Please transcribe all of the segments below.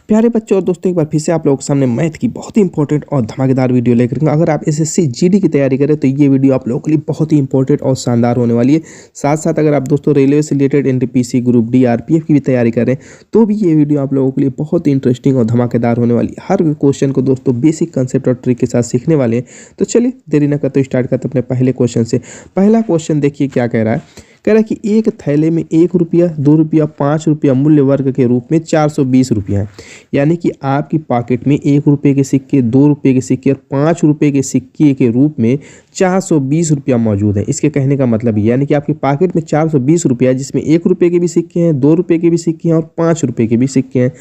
प्यारे बच्चों और दोस्तों, एक बार फिर से आप लोगों के सामने मैथ की बहुत ही इंपॉर्टेंट और धमाकेदार वीडियो लेकर अगर आप एसएससी जीडी की तैयारी करें तो ये वीडियो आप लोगों के लिए बहुत ही इंपॉर्टेंट और शानदार होने वाली है। साथ साथ अगर आप दोस्तों रेलवे से related NTPC group D RPF की भी तैयारी करें तो भी ये वीडियो आप लोगों के लिए बहुत ही इंटरेस्टिंग और धमाकेदार होने वाली है। हर क्वेश्चन को दोस्तों बेसिक कंसेप्ट और ट्रिक के साथ सीखने वाले हैं। तो चलिए देरी न करते स्टार्ट करते अपने पहले क्वेश्चन से। पहला क्वेश्चन देखिए क्या कह रहा है। कह रहा है कि एक थैले में 1 रुपया, 2 रुपया, 5 रुपया मूल्य वर्ग के रूप में 420 रुपया है। यानी कि आपकी पॉकेट में 1 रुपये के सिक्के, 2 रुपये के सिक्के और 5 रुपये के सिक्के के रूप में 420 रुपया मौजूद है। इसके कहने का मतलब यानी कि आपकी पॉकेट में 420 रुपया जिसमें 1 रुपये के भी सिक्के हैं, 2 रुपये के भी सिक्के हैं और 5 रुपये के भी सिक्के हैं।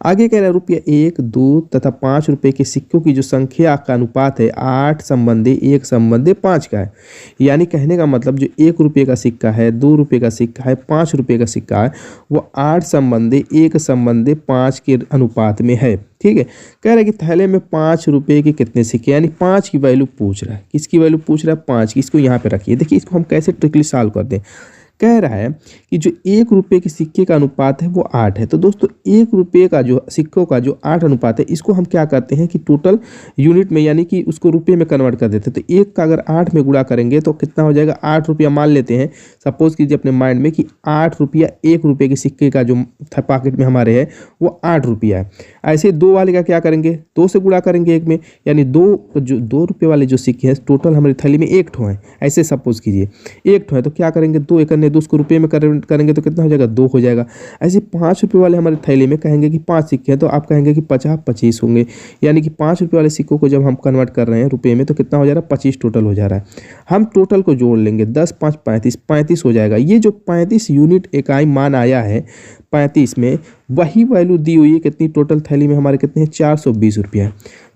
आगे कह रहा है रुपया 1, 2 तथा 5 रुपये के सिक्कों की जो संख्या का अनुपात है 8:1:5 का है। यानी कहने का मतलब जो 1 रुपये का सिक्का है, 2 रुपये का सिक्का है, 5 रुपये का सिक्का है वो 8:1:5 के अनुपात में है। ठीक है। कह रहा है कि थैले में 5 रुपये के कितने सिक्के, यानी 5 की वैल्यू पूछ रहा है। किसकी वैल्यू पूछ रहा है? 5 की। इसको यहाँ पे रखिए। देखिए इसको हम कैसे ट्रिकली सॉल्व करते हैं। कह रहा है कि जो 1 रुपये के सिक्के का अनुपात है वो 8 है। तो दोस्तों 1 रुपये का जो सिक्कों का जो 8 अनुपात है इसको हम क्या करते हैं कि टोटल यूनिट में यानी कि उसको रुपये में कन्वर्ट कर देते हैं। तो 1 का अगर 8 में गुणा करेंगे तो कितना हो जाएगा? 8 रुपया मान लेते हैं। सपोज कीजिए अपने माइंड में कि 8 रुपया 1 रुपये के सिक्के का जो पॉकेट में हमारे है वो 8 रुपया है। ऐसे 2 वाले का क्या करेंगे? 2 से गुणा करेंगे 1 में, यानी 2 रुपये वाले जो सिक्के हैं टोटल हमारी थैली में 1 ठो हैं। ऐसे सपोज कीजिए 1 ठो है तो क्या करेंगे? 2 1 2 उसको रुपये में करेंगे तो कितना हो जाएगा? 2 हो जाएगा। ऐसे 5 रुपये वाले हमारे थैली में कहेंगे कि 5 सिक्के हैं तो आप कहेंगे कि 50 25 होंगे। यानी कि 5 रुपये वाले सिक्कों को जब हम कन्वर्ट कर रहे हैं रुपये में तो कितना हो जा रहा है? 25 टोटल हो जा रहा है। हम टोटल को जोड़ लेंगे 10 5 35 हो जाएगा। ये जो 35 यूनिट इकाई मान आया है 35 में वही वैल्यू दी हुई है कितनी? टोटल थैली में हमारे कितने हैं? 420 रुपया।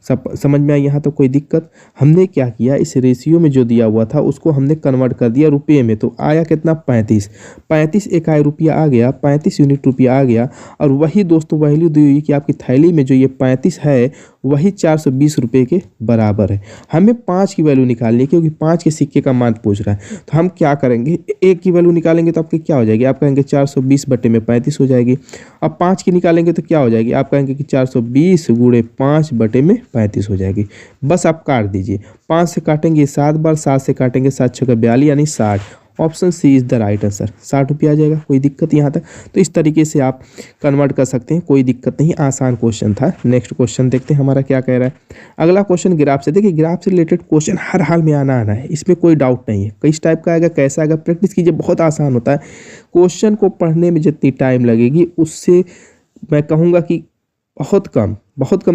सब समझ में आई यहाँ तो कोई दिक्कत? हमने क्या किया, इस रेशियो में जो दिया हुआ था उसको हमने कन्वर्ट कर दिया रुपये में। तो आया कितना? 35 इकाई रुपया आ गया, 35 यूनिट रुपया आ गया। और वही दोस्तों वैल्यू दी हुई कि आपकी थैली में जो ये 35 है वही 420 रुपये के बराबर है। हमें 5 की वैल्यू निकालनी है क्योंकि 5 के सिक्के का मान पूछ रहा है। तो हम क्या करेंगे? 1 की वैल्यू निकालेंगे तो आपकी क्या हो जाएगी? आप कहेंगे 420 बटे में 35 हो जाएगी। अब 5 की निकालेंगे तो क्या हो जाएगी? आप कहेंगे कि 420 गुणे 5 बटे में 35 हो जाएगी। बस आप काट दीजिए। 5 से काटेंगे 7 बार, 7 से काटेंगे 7 6 42 यानी 60। Option C is the right answer. 60 रुपया आ जाएगा। कोई दिक्कत यहाँ तक? तो इस तरीके से आप कन्वर्ट कर सकते हैं, कोई दिक्कत नहीं। आसान क्वेश्चन था। नेक्स्ट क्वेश्चन देखते हैं हमारा क्या कह रहा है। अगला क्वेश्चन ग्राफ से। देखिए ग्राफ से रिलेटेड क्वेश्चन हर हाल में आना है, इसमें कोई डाउट नहीं है। किस टाइप का आएगा, कैसा आएगा, प्रैक्टिस कीजिए, बहुत आसान होता है। क्वेश्चन को पढ़ने में जितनी टाइम लगेगी उससे मैं कहूँगा कि बहुत कम।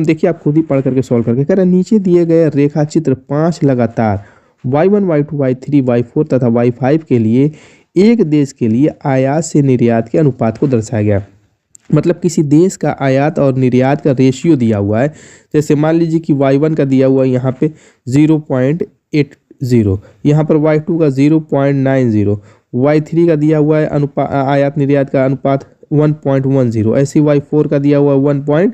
देखिए आप खुद ही पढ़ करके सॉल्व करके। कह रहा है नीचे दिए गए रेखा चित्र 5 लगातार y1 y2 y3 y4 तथा y5 के लिए एक देश के लिए आयात से निर्यात के अनुपात को दर्शाया गया। मतलब किसी देश का आयात और निर्यात का रेशियो दिया हुआ है। जैसे मान लीजिए कि y1 का दिया हुआ है यहाँ पे 0.80, यहाँ पर y2 का 0.90, y3 का दिया हुआ है आयात निर्यात का अनुपात 1.10, ऐसे y4 का दिया हुआ है 1.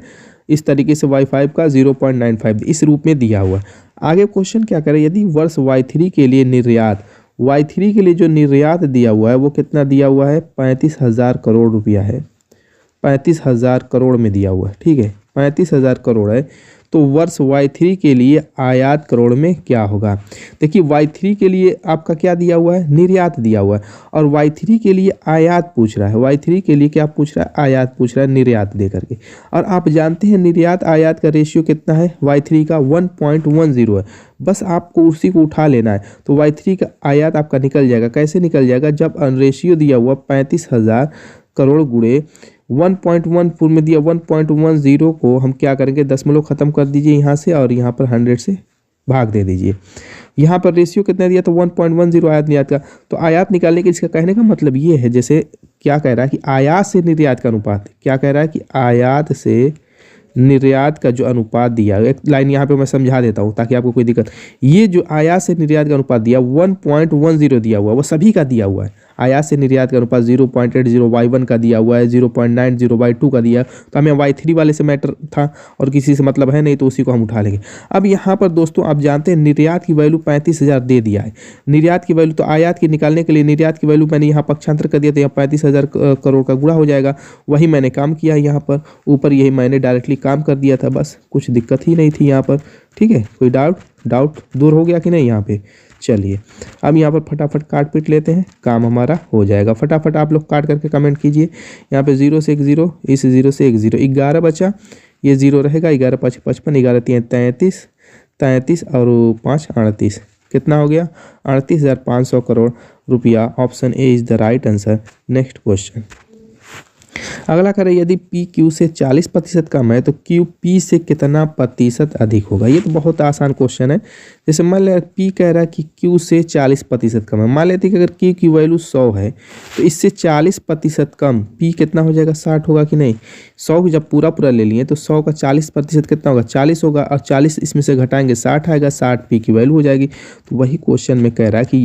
इस तरीके से y5 का 0.95 इस रूप में दिया हुआ है। आगे क्वेश्चन क्या करें, यदि वर्ष y3 के लिए निर्यात, y3 के लिए जो निर्यात दिया हुआ है वो कितना दिया हुआ है? 35,000 करोड़ रुपया है। 35,000 करोड़ में दिया हुआ है। ठीक है, 35,000 करोड़ है। तो वर्ष y3 के लिए आयात करोड़ में क्या होगा? देखिए y3 के लिए आपका क्या दिया हुआ है? निर्यात दिया हुआ है। और y3 के लिए आयात पूछ रहा है। y3 के लिए क्या पूछ रहा है? आयात पूछ रहा है निर्यात दे करके। और आप जानते हैं निर्यात आयात का रेशियो कितना है? y3 का 1.10 है। बस आपको उसी को उठा लेना है तो y3 का आयात आपका निकल जाएगा। कैसे निकल जाएगा? जब रेशियो दिया हुआ 35,000 करोड़ गुणे 1.14 में दिया 1.10 को हम क्या करेंगे? दशमलव खत्म कर दीजिए यहाँ से और यहाँ पर 100 से भाग दे दीजिए। यहाँ पर रेशियो कितना दिया? तो 1.10 आयात निर्यात का। तो आयात निकालने के इसका कहने का मतलब ये है, जैसे क्या कह रहा है कि आयात से निर्यात का अनुपात, क्या कह रहा है कि आयात से निर्यात का जो अनुपात दिया, एक लाइन यहाँ पे मैं समझा देता हूँ ताकि आपको कोई दिक्कत। ये जो आयात से निर्यात का अनुपात दिया 1.10 दिया हुआ वो सभी का दिया हुआ है। आयात से निर्यात का अनुपात 0.80 y1 का दिया हुआ है, 0.90 y2 का दिया, तो हमें y3 वाले से मैटर था और किसी से मतलब है नहीं, तो उसी को हम उठा लेंगे। अब यहाँ पर दोस्तों आप जानते हैं निर्यात की वैल्यू 35,000 दे दिया है, निर्यात की वैल्यू, तो आयात की निकालने के लिए निर्यात की वैल्यू मैंने यहाँ पक्षांतर कर दिया, तो यहाँ 35,000 करोड़ का गुणा हो जाएगा। वही मैंने काम किया है यहाँ पर, ऊपर यही मैंने डायरेक्टली काम कर दिया था, बस कुछ दिक्कत ही नहीं थी यहाँ पर। ठीक है, कोई डाउट दूर हो गया कि नहीं यहाँ पे? चलिए अब यहाँ पर फटाफट काट पीट लेते हैं, काम हमारा हो जाएगा। फटाफट आप लोग काट करके कमेंट कीजिए। यहाँ पे 0 से 1 0, इस 0 से 1 0, 11 बचा, ये 0 रहेगा, 11 5 55, 11 3 33, 33 और 5 38, कितना हो गया? 38,500 करोड़ रुपया। Option A is the right answer. Next question अगला करें, यदि पी क्यू से 40% कम है तो क्यू पी से कितना प्रतिशत अधिक होगा? ये तो बहुत आसान क्वेश्चन है। जैसे मान लिया पी कह रहा है कि क्यू से 40% कम है, मान लेते हैं कि अगर क्यू की वैल्यू 100 है तो इससे 40% कम पी कितना हो जाएगा? 60 होगा कि नहीं? 100 जब पूरा ले लिए तो 100 का 40% कितना होगा? 40 होगा, और 40 इसमें से घटाएंगे 60 आएगा, 60 पी की वैल्यू हो जाएगी। तो वही क्वेश्चन में कह रहा है कि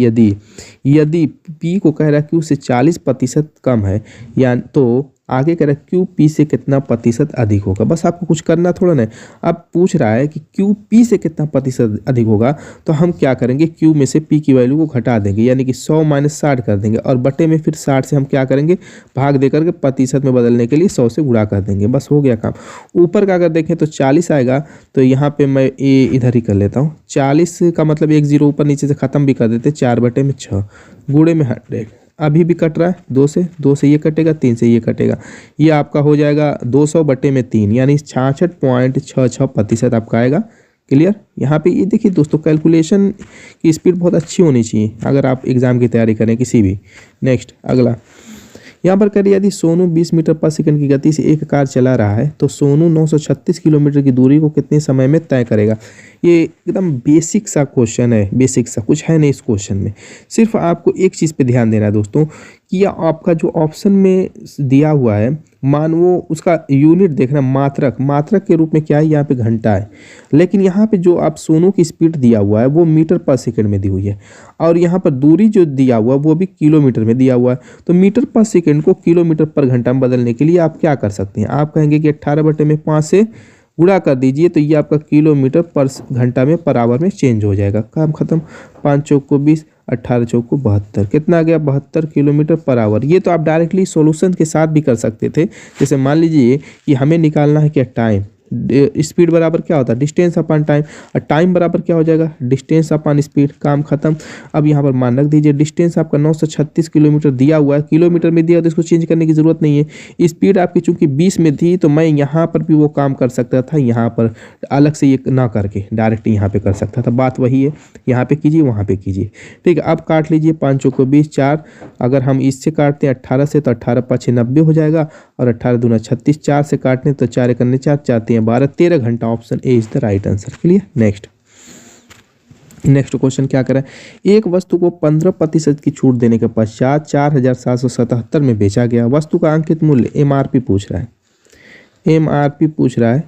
यदि पी को कह रहा है क्यू से 40% कम है, या तो आगे कह रहा है क्यू पी से कितना प्रतिशत अधिक होगा। बस आपको कुछ करना थोड़ा ना। अब पूछ रहा है कि क्यू पी से कितना प्रतिशत अधिक होगा, तो हम क्या करेंगे? क्यू में से पी की वैल्यू को घटा देंगे, यानी कि 100 - 60 कर देंगे, और बटे में फिर 60 से हम क्या करेंगे? भाग दे करके प्रतिशत में बदलने के लिए 100 से गुणा कर देंगे, बस हो गया काम। ऊपर का अगर देखें तो 40 आएगा, तो यहाँ पे मैं ए इधर ही कर लेता हूँ। 40 का मतलब 1 0 ऊपर नीचे से खत्म भी कर देते, 4/6 गुणे में 100, अभी भी कट रहा है 2 से ये कटेगा, 3 से ये कटेगा, ये आपका हो जाएगा 200/3, यानी 66.66% आपका आएगा। क्लियर? यहाँ पे ये देखिए दोस्तों, कैलकुलेशन की स्पीड बहुत अच्छी होनी चाहिए अगर आप एग्जाम की तैयारी करें किसी भी। नेक्स्ट अगला यहाँ पर करिए, यदि सोनू 20 मीटर पर सेकंड की गति से एक कार चला रहा है तो सोनू 936 किलोमीटर की दूरी को कितने समय में तय करेगा? ये एकदम बेसिक सा क्वेश्चन है, बेसिक सा, कुछ है नहीं इस क्वेश्चन में। सिर्फ आपको एक चीज़ पे ध्यान देना है दोस्तों, कि यह आपका जो ऑप्शन में दिया हुआ है, मान वो उसका यूनिट देखना, मात्रक के रूप में क्या है? यहाँ पे घंटा है, लेकिन यहाँ पे जो आप सोनू की स्पीड दिया हुआ है वो मीटर पर सेकंड में दी हुई है, और यहाँ पर दूरी जो दिया हुआ है वो भी किलोमीटर में दिया हुआ है। तो मीटर पर सेकंड को किलोमीटर पर घंटा में बदलने के लिए आप क्या कर सकते हैं? आप कहेंगे कि 18/5 से गुणा कर दीजिए, तो ये आपका किलोमीटर पर घंटा में पर आवर में चेंज हो जाएगा। काम खत्म। 5 चौक को 20, 18 चौक को 72, कितना आ गया? 72 किलोमीटर पर आवर। ये तो आप डायरेक्टली सॉल्यूशन के साथ भी कर सकते थे। जैसे मान लीजिए कि हमें निकालना है क्या? टाइम। स्पीड बराबर क्या होता है? डिस्टेंस अपॉन टाइम, और टाइम बराबर क्या हो जाएगा? Distance upon speed. काम खत्म। अब यहाँ पर मान रख दीजिए, डिस्टेंस आपका 936 किलोमीटर दिया हुआ है, किलोमीटर में दिया, तो इसको चेंज करने की जरूरत नहीं है। स्पीड आपकी चूंकि 20 में थी, तो मैं यहाँ पर भी वो काम कर सकता था, यहाँ पर अलग से ये ना करके डायरेक्ट यहाँ पे कर सकता था। बात वही है, यहाँ पे कीजिए, वहाँ पे कीजिए। ठीक है, अब काट लीजिए। 5 चौक को 20, 4 अगर हम इससे काटते हैं 18 से, तो 18 × 5 = 90 हो जाएगा, और 18 दूना 36, 4 से काटने तो 4 × 4 = 4, 12, 13 घंटा। Option A is the right answer. Clear? Next question क्या करें, एक वस्तु को 15% की छूट देने के पश्चात 4,777 में बेचा गया। वस्तु का अंकित मूल्य एमआरपी पूछ रहा है।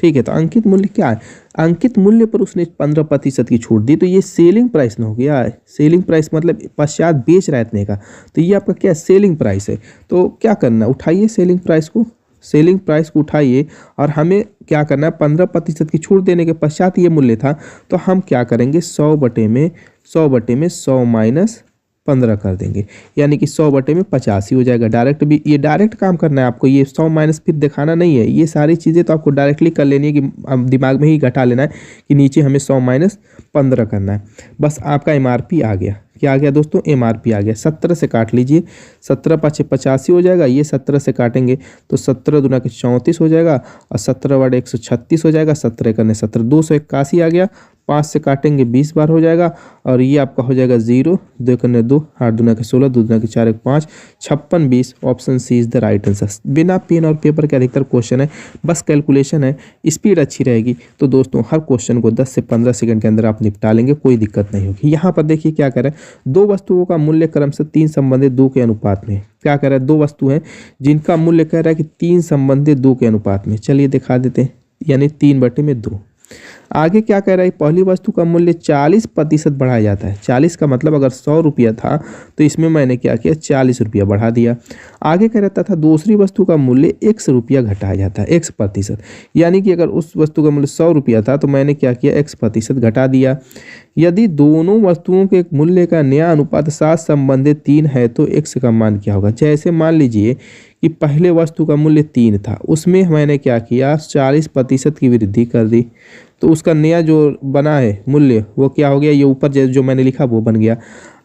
ठीक है, तो अंकित मूल्य क्या है? अंकित मूल्य पर उसने 15% की छूट दी, तो ये सेलिंग प्राइस ना हो गया है। सेलिंग प्राइस मतलब पश्चात बेच रहा है इतने का, तो ये आपका क्या? सेलिंग प्राइस है। तो क्या करना, उठाइए सेलिंग प्राइस को उठाइए, और हमें क्या करना है? 15% की छूट देने के पश्चात ये मूल्य था, तो हम क्या करेंगे? 100/100 - 15 कर देंगे, यानी कि 100/50 ही हो जाएगा। डायरेक्ट काम करना है आपको, ये 100 माइनस फिर दिखाना नहीं है। ये सारी चीज़ें तो आपको डायरेक्टली कर लेनी है, कि दिमाग में ही घटा लेना है कि नीचे हमें 100 - 15 करना है। बस आपका एमआरपी आ गया। क्या आ गया दोस्तों? एमआरपी आ गया। 17 से काट लीजिए, 17 × 5 = 85 हो जाएगा। ये 17 से काटेंगे तो 17 दूना के 34 हो जाएगा, और 17/136 हो जाएगा। 17 × 17 281 आ गया। 5 से काटेंगे 20 बार हो जाएगा, और ये आपका हो जाएगा 0, 2 × 2 8 दूना के 16, 2 दूना के 4 × 5 56 20। Option C is the right answer. बिना पेन और पेपर के अधिकतर क्वेश्चन है, बस कैलकुलेशन है, स्पीड अच्छी रहेगी तो दोस्तों हर क्वेश्चन को 10 से 15 सेकंड के अंदर आप निपटा लेंगे, कोई दिक्कत नहीं होगी। यहाँ पर देखिए क्या करें, दो वस्तुओं का मूल्य क्रमशः 3 संबंधित 2 के अनुपात में। क्या कह रहा है? दो वस्तु हैं जिनका मूल्य कह रहा है कि 3 संबंधित 2 के अनुपात में। चलिए दिखा देते हैं, यानी 3/2। आगे क्या कह रहा है, पहली वस्तु का मूल्य 40% बढ़ाया जाता है। 40 का मतलब अगर 100 रुपया था तो इसमें मैंने क्या किया, 40 रुपया बढ़ा दिया। आगे कह रहता था दूसरी वस्तु का मूल्य x रुपया घटाया जाता है, x%, यानी कि अगर उस वस्तु का मूल्य 100 रुपया था तो मैंने क्या किया, x% घटा दिया। यदि दोनों वस्तुओं के मूल्य का नया अनुपात 7 संबंधित 3 है तो x का मान क्या होगा। जैसे मान लीजिए कि पहले वस्तु का मूल्य 3 था, उसमें मैंने क्या किया, 40% की वृद्धि कर दी, तो उसका नया जो बना है मूल्य वो क्या हो गया, ये ऊपर जो मैंने लिखा वो बन गया।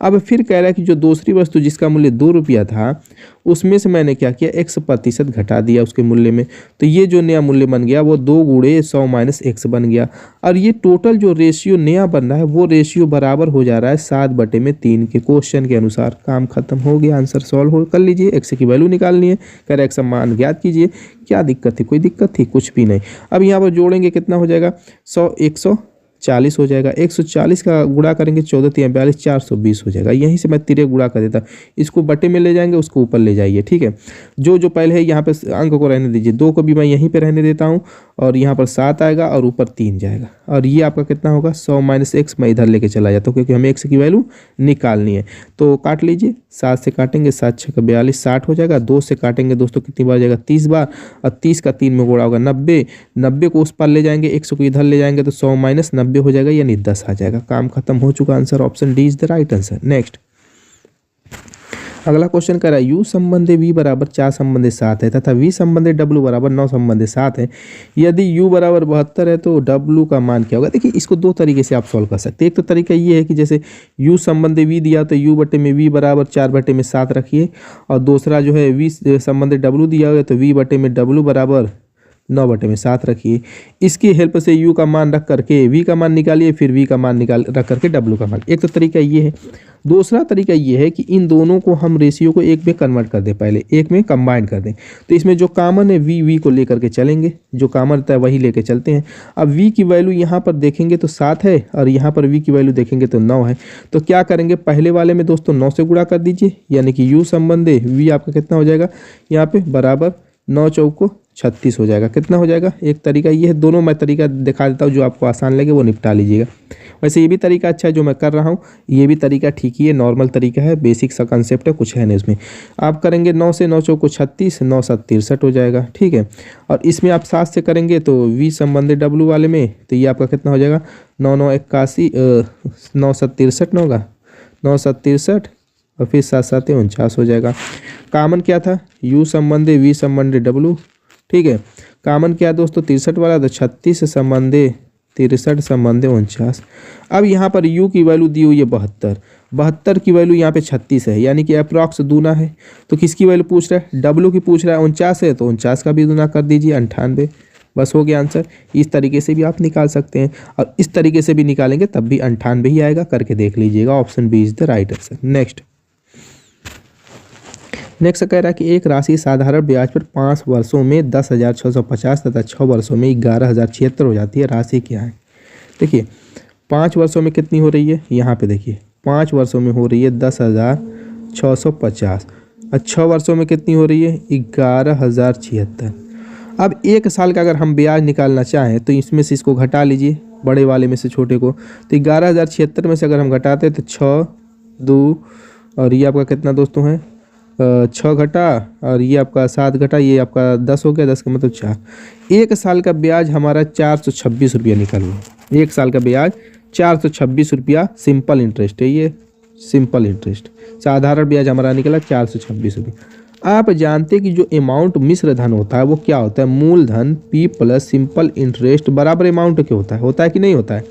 अब फिर कह रहा है कि जो दूसरी वस्तु जिसका मूल्य 2 रुपया था उसमें से मैंने क्या किया, x% घटा दिया उसके मूल्य में, तो ये जो नया मूल्य बन गया वो 2 गुणे 100 माइनस x बन गया। और ये टोटल जो रेशियो नया बन रहा है वो रेशियो बराबर हो जा रहा है 7/3 के। क्वेश्चन के अनुसार काम खत्म हो गया, आंसर सॉल्व हो कर लीजिए। x की वैल्यू निकालनी है, कह रहा है x का मान ज्ञात कीजिए। क्या दिक्कत थी, कोई दिक्कत थी, कुछ भी नहीं। अब यहाँ पर जोड़ेंगे कितना हो जाएगा, 140 हो जाएगा। 140 का गुणा करेंगे 14 3 42 420 हो जाएगा। यहीं से मैं तिरे गुणा कर देता, इसको बटे में ले जाएंगे, उसको ऊपर ले जाइए, ठीक है। जो पहले है यहाँ पे अंक को रहने दीजिए, 2 को भी मैं यहीं पे रहने देता हूँ, और यहाँ पर 7 आएगा और ऊपर 3 जाएगा, और ये आपका कितना होगा, 100 माइनस x मैं इधर लेके चला जाता हूँ क्योंकि हमें x की वैल्यू निकालनी है। तो काट लीजिए, 7 से काटेंगे 7 6 42 60 हो जाएगा। 2 से काटेंगे दोस्तों कितनी बार जाएगा, 30 बार, और 30 का 3 में गुणा होगा 90। 90 को उस पर ले जाएंगे, 100 को इधर ले जाएंगे तो 100 माइनस 90 हो जाएगा, यानी 10 आ जाएगा। काम खत्म हो चुका, answer option D is the right answer. Next अगला क्वेश्चन कर रहा है u संबंधी v बराबर 4 संबंधी 7 है तथा v संबंधी w बराबर 9 संबंधी 7 है। यदि u बराबर 72 है तो w का मान क्या होगा। देखिए इसको दो तरीके से आप सॉल्व कर सकते हैं। एक तो तरीका ये है कि जैसे u संबंधी v दिया तो u बटे में v बराबर 4/7 रखिए, और दूसरा जो है v संबंधी w दिया हुआ तो v बटे में w बराबर 9/7 रखिए। इसकी हेल्प से u का मान रख करके v का मान निकालिए, फिर v का मान निकाल रख करके w का मान। एक तो तरीका ये है। दूसरा तरीका ये है कि इन दोनों को हम रेशियो को एक में कन्वर्ट कर दें, पहले एक में कंबाइन कर दें। तो इसमें जो कॉमन है v को लेकर के चलेंगे, जो कॉमन रहता है वही लेके चलते हैं। अब v की वैल्यू यहाँ पर देखेंगे तो 7 है, और यहाँ पर v की वैल्यू देखेंगे तो 9 है। तो क्या करेंगे, पहले वाले में दोस्तों 9 से गुणा कर दीजिए, यानी कि u संबंधी v आपका कितना हो जाएगा यहाँ पे, बराबर 9 चौको 36 हो जाएगा। कितना हो जाएगा, एक तरीका ये है। दोनों मैं तरीका दिखा देता हूँ, जो आपको आसान लगे वो निपटा लीजिएगा। वैसे ये भी तरीका अच्छा है जो मैं कर रहा हूँ, ये भी तरीका ठीक ही है, नॉर्मल तरीका है, बेसिक सा कंसेप्ट है, कुछ है नहीं उसमें। आप करेंगे 9 से 9 चौको 36, 9 7 63 हो जाएगा, ठीक है। और इसमें आप 7 से करेंगे तो v संबंधी w वाले में तो ये आपका कितना हो जाएगा, 9 9 81, 9 7 63 न होगा, 9 7 63 और फिर 7 7 49 हो जाएगा। कामन क्या था, u संबंधी v संबंधी w, ठीक है। कामन क्या है दोस्तों, 63 वाला, तो 36 संबंधी 63 संबंधी 49। अब यहाँ पर u की वैल्यू दी हुई है 72 की वैल्यू यहाँ पे 36 है, यानी कि अप्रॉक्स दूना है। तो किसकी वैल्यू पूछ रहा है, w की पूछ रहा है। 49 है तो 49 का भी दूना कर दीजिए, 98। बस हो गया आंसर। इस तरीके से भी आप निकाल सकते हैं, और इस तरीके से भी निकालेंगे तब भी 98 ही आएगा, करके देख लीजिएगा। Option B is the right answer. Next कह रहा है कि एक राशि साधारण ब्याज पर 5 वर्षों में 10,650 तथा 6 वर्षों में 11,076 हो जाती है। राशि क्या है। देखिए 5 वर्षों में कितनी हो रही है, यहाँ पे देखिए 5 वर्षों में हो रही है 10,650, और 6 वर्षों में कितनी हो रही है 11,076। अब 1 साल का अगर हम ब्याज निकालना चाहें तो इसमें से इसको घटा लीजिए, बड़े वाले में से छोटे को। तो 11,076 में से अगर हम घटाते हैं तो 6 2 और ये आपका कितना दोस्तों है 6 घटा, और ये आपका 7 घटा, ये आपका 10 हो गया। 10 का मतलब 4। 1 साल का ब्याज हमारा 426 रुपया निकल गया। 1 साल का ब्याज 426 रुपया सिंपल इंटरेस्ट है, ये सिंपल इंटरेस्ट साधारण ब्याज हमारा निकला 426 रुपये। आप जानते हैं कि जो अमाउंट मिश्र धन होता है वो क्या होता है, मूलधन p प्लस सिंपल इंटरेस्ट बराबर अमाउंट के होता है कि नहीं होता है।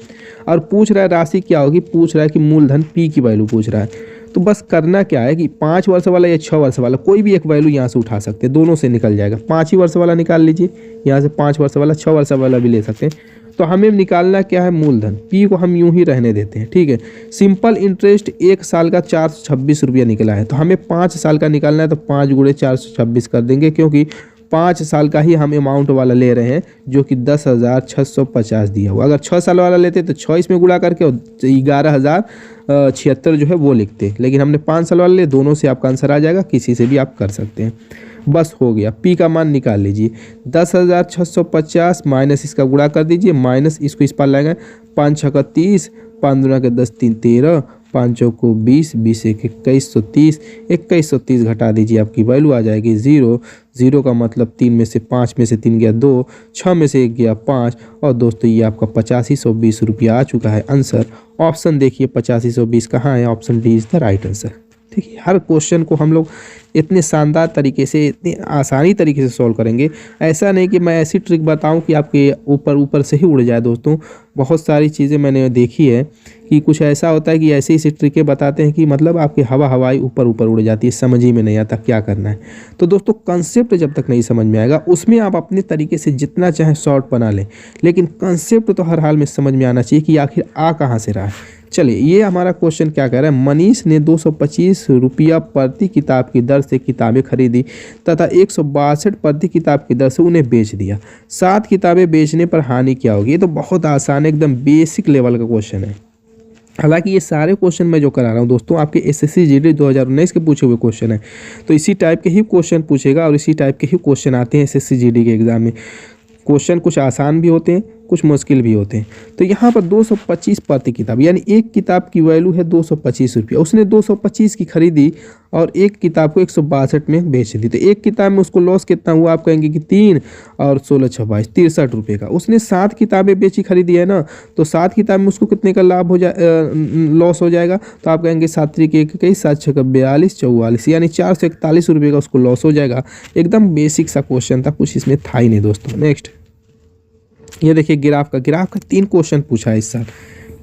और पूछ रहा है राशि क्या होगी, पूछ रहा है कि मूलधन p की वैल्यू पूछ रहा है। तो बस करना क्या है कि 5 वर्ष वाला या 6 वर्ष वाला कोई भी एक वैल्यू यहाँ से उठा सकते हैं, दोनों से निकल जाएगा। 5 ही वर्ष वाला निकाल लीजिए, यहाँ से 5 वर्ष वाला, 6 वर्ष वाला भी ले सकते हैं। तो हमें निकालना क्या है, मूलधन। पी को हम यूं ही रहने देते हैं, ठीक है। सिंपल इंटरेस्ट 1 साल का 426 रुपया निकला है, तो हमें 5 साल का निकालना है, तो 5 गुणे 426 कर देंगे, क्योंकि 5 साल का ही हम अमाउंट वाला ले रहे हैं, जो कि 10,650 दिया हुआ। अगर 6 साल वाला लेते तो 6 इसमें गुणा करके 11,076 जो है वो लिखते, लेकिन हमने 5 साल वाला ले, दोनों से आपका आंसर आ जाएगा, किसी से भी आप कर सकते हैं। बस हो गया। पी का मान निकाल लीजिए, 10,650 माइनस इसका गुणा कर दीजिए, माइनस इसको इस पार लाएंगे, 5 छक्का 30, 5 दूना के 10, 3 13, 5 चौको 20, 20 एक 2130, 2130 घटा दीजिए, आपकी वैल्यू आ जाएगी 0। 0 का मतलब 3 में से 5 में से 3 गया 2, 6 में से 1 गया 5, और दोस्तों ये आपका 8520 रुपया आ चुका है आंसर। ऑप्शन देखिए 8520 कहाँ है, option D is the right answer. ठीक है, हर क्वेश्चन को हम लोग इतने शानदार तरीके से, इतनी आसानी तरीके से सॉल्व करेंगे। ऐसा नहीं कि मैं ऐसी ट्रिक बताऊं कि आपके ऊपर ऊपर से ही उड़ जाए। दोस्तों बहुत सारी चीज़ें मैंने देखी है कि कुछ ऐसा होता है कि ऐसी ऐसी ट्रिकें बताते हैं कि मतलब आपकी हवाई ऊपर ऊपर उड़ जाती है, समझ ही में नहीं आता क्या करना है। तो दोस्तों कंसेप्ट जब तक नहीं समझ में आएगा, उसमें आप अपने तरीके से जितना चाहे शॉर्ट बना लें, लेकिन कंसेप्ट तो हर हाल में समझ में आना चाहिए कि आखिर आ कहाँ से रहा है। चलिए, ये हमारा क्वेश्चन क्या कह रहा है, मनीष ने 225 रुपया प्रति किताब की दर से किताबें खरीदी तथा 162 प्रति किताब की दर से उन्हें बेच दिया। 7 किताबें बेचने पर हानि क्या होगी। ये तो बहुत आसान है, एकदम बेसिक लेवल का क्वेश्चन है। हालांकि ये सारे क्वेश्चन मैं जो करा रहा हूँ दोस्तों आपके एसएससी जीडी 2019 के पूछे हुए क्वेश्चन है, तो इसी टाइप के ही क्वेश्चन पूछेगा और इसी टाइप के ही क्वेश्चन आते हैं एसएससी जीडी के एग्जाम में। क्वेश्चन कुछ आसान भी होते हैं, कुछ मुश्किल भी होते हैं। तो यहाँ पर 225 प्रति किताब, यानी एक किताब की वैल्यू है 225 रुपया। उसने 225 की खरीदी और एक किताब को 162 में बेच दी। तो एक किताब में उसको लॉस कितना हुआ, आप कहेंगे कि 3 और 16 6 22 63 रुपये का। उसने 7 किताबें बेची खरीदी है ना, तो 7 किताब में उसको कितने का लाभ हो लॉस हो जाएगा। तो आप कहेंगे 7 3 के 21, 7 6 42 44, यानी 441 रुपये का उसको लॉस हो जाएगा। एकदम बेसिक सा क्वेश्चन था, कुछ इसमें था ही नहीं दोस्तों। नेक्स्ट ये देखिए ग्राफ का 3 क्वेश्चन पूछा है इस साल।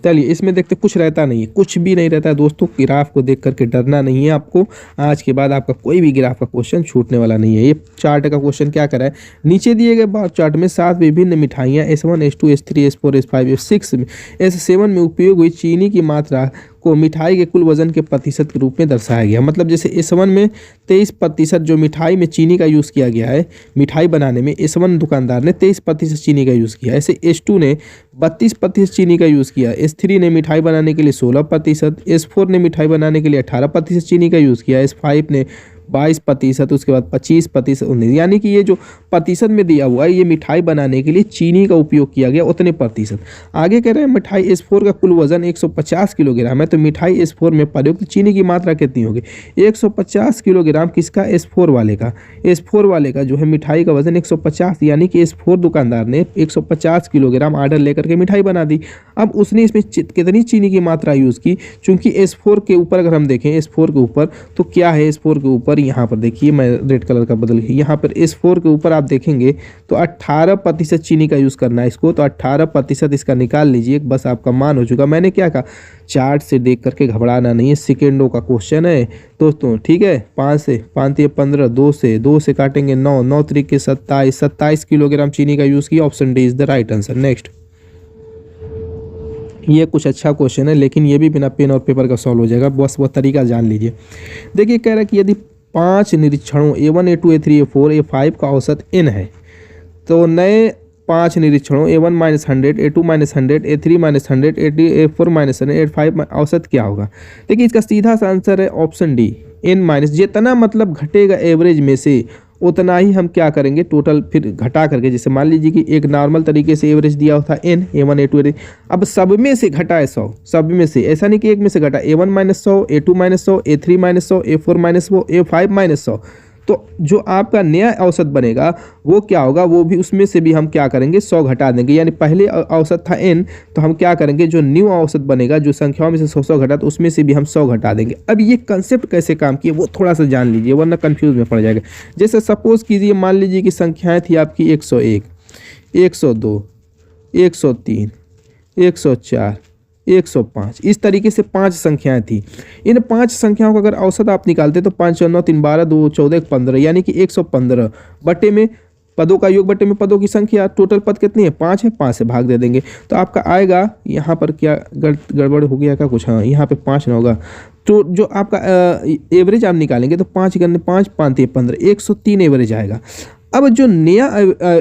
चलिए इसमें देखते, कुछ रहता नहीं है, कुछ भी नहीं रहता है दोस्तों। ग्राफ को देख करके डरना नहीं है आपको, आज के बाद आपका कोई भी ग्राफ का क्वेश्चन छूटने वाला नहीं है। ये चार्ट का क्वेश्चन क्या करा है, नीचे दिए गए बार चार्ट में 7 विभिन्न मिठाइयाँ S1 S2 S3 S4 S5 S6 S7 में उपयोग हुई चीनी की मात्रा को मिठाई के कुल वजन के प्रतिशत के रूप में दर्शाया गया। मतलब जैसे S1 में 23% जो मिठाई में चीनी का यूज़ किया गया है, मिठाई बनाने में S1 दुकानदार ने 23% चीनी का यूज़ किया। ऐसे S2 ने 32% चीनी का यूज़ किया, S3 ने मिठाई बनाने के लिए 16%, S4 ने मिठाई बनाने के लिए 18% चीनी का यूज़ किया, S5 ने 22%, उसके बाद 25%, 19, यानी कि ये जो प्रतिशत में दिया हुआ है ये मिठाई बनाने के लिए चीनी का उपयोग किया गया उतने प्रतिशत। आगे कह रहे हैं मिठाई S4 का कुल वजन 150 किलोग्राम है, तो मिठाई S4 में प्रयुक्त चीनी की मात्रा कितनी होगी। 150 किलोग्राम किसका, S4 वाले का। S4 वाले का जो है मिठाई का वजन 150, यानी कि S4 दुकानदार ने 150 किलोग्राम आर्डर लेकर के मिठाई बना दी। अब उसने इसमें कितनी चीनी की मात्रा यूज़ की, चूंकि S4 के ऊपर अगर हम देखें, S4 के ऊपर तो क्या है, S4 के ऊपर यहाँ पर देखिए, मैं रेड कलर का बदल, यहाँ पर S4 के ऊपर आप देखेंगे तो 18% चीनी का यूज़ करना है इसको, तो 18% इसका निकाल लीजिए, बस आपका मान हो चुका। मैंने क्या कहा, चार्ट से देख करके घबराना नहीं है, सेकेंडों का क्वेश्चन है दोस्तों। ठीक है, 5 से 5 15, 2 से काटेंगे 9, 9 3 27 किलोग्राम चीनी का यूज़ किया। Option D is the right answer. Next, ये कुछ अच्छा क्वेश्चन है, लेकिन ये भी बिना पेन और पेपर का सॉल्व हो जाएगा, बस वो तरीका जान लीजिए। देखिए कह रहा है कि यदि 5 निरीक्षणों A1 A2 A3 A4 A5 का औसत n है, तो नए 5 निरीक्षणों A1 -100 A2 -100 A3 -100 A4 -100 A5 औसत क्या होगा। देखिए इसका सीधा सा आंसर है ऑप्शन डी, n-, जितना मतलब घटेगा एवरेज में से उतना ही हम क्या करेंगे, टोटल फिर घटा करके, जैसे मान लीजिए कि एक नॉर्मल तरीके से एवरेज दिया होता है n, A1 A2 A3, अब सब में से घटा है 100, सब में से, ऐसा नहीं कि एक में से घटा, A1 -100 A2 -100 A3 -100 A4 -100 A5 -100, तो जो आपका नया औसत बनेगा वो क्या होगा, वो भी उसमें से भी हम क्या करेंगे, 100 घटा देंगे। यानी पहले औसत था n, तो हम क्या करेंगे, जो न्यू औसत बनेगा, जो संख्याओं में से 100 घटा, तो उसमें से भी हम 100 घटा देंगे। अब ये कंसेप्ट कैसे काम किए वो थोड़ा सा जान लीजिए, वरना कंफ्यूज में पड़ जाएगा। जैसे सपोज कीजिए, मान लीजिए कि संख्याएँ थी आपकी 101 102 103 104 105, इस तरीके से 5 संख्याएं थी। इन 5 संख्याओं का अगर औसत आप निकालते तो 5 9 3 12 2 14 15, यानी कि 115 बटे में पदों का योग बटे में पदों की संख्या, टोटल पद कितनी है, 5 है, 5 से भाग दे देंगे तो आपका आएगा। यहाँ पर क्या गड़बड़ हो गया क्या कुछ, हाँ यहाँ पे 5 ना होगा, तो जो आपका एवरेज आप निकालेंगे तो 5 करने 5 5 15 103 एवरेज आएगा। अब जो नया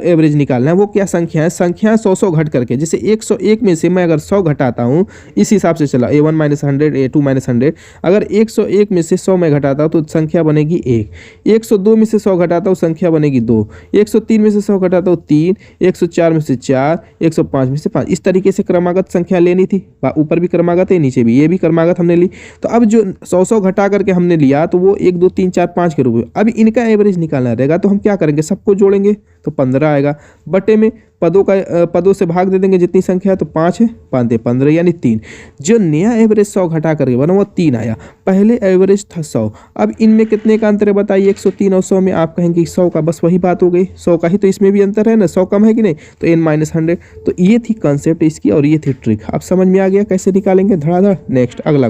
एवरेज निकालना है वो क्या संख्या है, संख्या 100 घट करके, जैसे 101 में से मैं अगर 100 घटाता हूँ, इस हिसाब से चला a1 - 100 a2 - 100, अगर 101 में से 100 में घटाता हूँ तो संख्या बनेगी 1, 102 में से 100 घटाता हूँ संख्या बनेगी 2, 103 में से 100 घटाता हूँ 3, 104 में से 4, 105 में से 5। इस तरीके से क्रमागत संख्या लेनी थी, ऊपर भी क्रमागत है नीचे भी, ये भी क्रमागत हमने ली। तो अब जो 100 घटा करके हमने लिया तो वो 1 2 3 4 5 के रूप में, अब इनका एवरेज निकालना रहेगा तो हम क्या करेंगे, सबको जोड़ेंगे तो 15 आएगा, बटे में पदों से भाग दे देंगे, जितनी संख्या है तो 5 है, 5 दे 15 यानी 3। जो नया एवरेज 100 घटा करके बना वो 3 आया, पहले एवरेज था 100। अब इनमें कितने का अंतर है बताइए, 103 और 100 में। आप कहेंगे 100 का, बस वही बात हो गई, 100 का ही तो इसमें भी अंतर है ना, 100 कम है कि नहीं, तो n - 100। तो ये थी कंसेप्ट इसकी और ये थी ट्रिक। अब समझ में आ गया कैसे निकालेंगे धड़ाधड़। नेक्स्ट अगला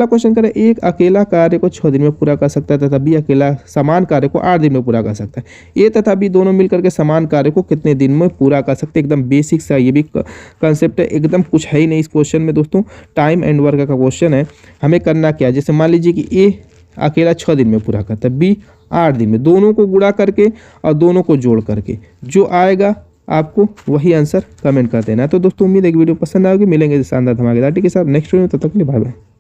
क्वेश्चन करें, एक अकेला कार्य को 6 दिन में पूरा कर सकता है तथा बी अकेला समान कार्य को 8 दिन में पूरा कर सकता है। ए तथा बी दोनों मिलकर के समान कार्य को कितने दिन में पूरा कर सकते हैं। एकदम बेसिक सा ये भी कंसेप्ट है, एकदम कुछ है ही नहीं इस क्वेश्चन में दोस्तों, टाइम एंड वर्क का क्वेश्चन है। हमें करना क्या है, जैसे मान लीजिए कि ए अकेला 6 दिन में पूरा करता है, बी 8 दिन में, दोनों को गुणा करके और दोनों को जोड़ करके जो आएगा आपको वही आंसर कमेंट कर देना है। तो दोस्तों उम्मीद है कि वीडियो पसंद आएगी, मिलेंगे शानदार धमाकेदार के साथ नेक्स्ट वीडियो में, तब तक के लिए बाय बाय।